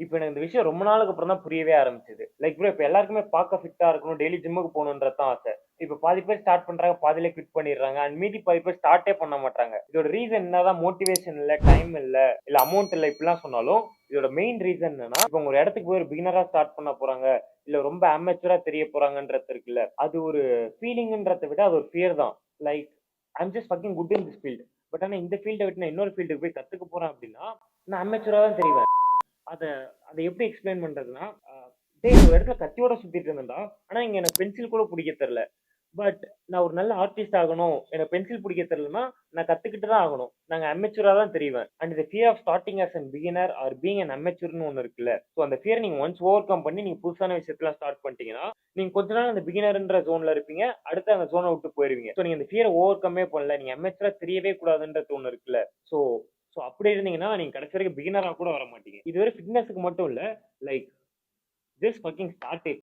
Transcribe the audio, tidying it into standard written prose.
இப்ப எனக்கு இந்த விஷயம் ரொம்ப நாளுக்கு அப்புறம் தான் புரியவே ஆரம்பிச்சது. லைக் ப்ரோ இப்ப எல்லாருக்குமே பார்க்க ஃபிட்டா இருக்கணும், டெய்லி ஜிம்முக்கு போகணுன்றது தான் ஆசை. இப்ப பாதி பேர் ஸ்டார்ட் பண்றாங்க, பாதியிலே குவிட் பண்ணிடுறாங்க. அண்ட் மீதி பாதி பேர் ஸ்டார்ட்டே பண்ண மாட்றாங்க. இதோட ரீசன் என்னதான் மோட்டிவேஷன் இல்ல, டைம் இல்ல அமௌண்ட் இல்ல இப்படிலாம் சொன்னாலும், இதோட மெயின் ரீசன் என்னன்னா, இப்ப உங்க ஒரு இடத்துக்கு போய் ஒரு பிகினரா ஸ்டார்ட் பண்ண போறாங்க, இல்ல ரொம்ப அமெச்சூரா தெரிய போறாங்கன்றது இருக்குல்ல. அது ஒரு ஃபீலிங்ன்றத விட அது ஒரு ஃபியர் தான். Like I am just fucking good in this field. But ஆனா இந்த ஃபீல்ட விட்டு நான் இன்னொரு ஃபீல்டுக்கு போய் கத்துக்க போறேன் அப்படின்னா, நான் அமெச்சூரா தான் தெரிவேன். அத அத எப்படி எக்ஸ்பிளைன் பண்றதுன்னா, டேய் ஒரு இடத்துல கத்தியோட சுத்திட்டு இருந்தேன்டா. ஆனா இங்க எனக்கு பென்சில் கூட புடிக்க தெரியல. பட் நான் ஒரு நல்ல ஆர்டிஸ்ட் ஆகணும். எனக்கு பென்சில் பிடிக்க தெரியலன்னா, நான் கத்துக்கிட்டு தான் ஆகணும். நாங்க அமெச்சூரா தான் தெரிவேன். And the fear of starting as an beginner or being an அமெச்சூர்ன்னு ஒண்ணு இருக்குல்ல. சோ அந்த ஃபியர் நீங்க ஒன்ஸ் ஓவர் கம் பண்ணி நீங்க புதுசான விஷயத்துல ஸ்டார்ட் பண்ணிட்டீங்கன்னா, நீங்க கொஞ்ச நாள் அந்த பிகினர்ன்ற ஜோன்ல இருப்பீங்க. அடுத்து அந்த ஜோன விட்டு போயிருவீங்க. சோ நீங்க அந்த ஃபியர ஓவர் கம்மே பண்ணல. நீங்க அமெச்சூரா தெரியவே கூடாதுன்றது ஒண்ணு இருக்குல்ல. சோ சோ அப்படி இருந்தீங்கன்னா, நீங்க கடைசி வரைக்கும் பிகினரா கூட வர மாட்டீங்க. இது வெறும் ஃபிட்னஸ்க்கு மட்டும் இல்ல. Like just fucking start it.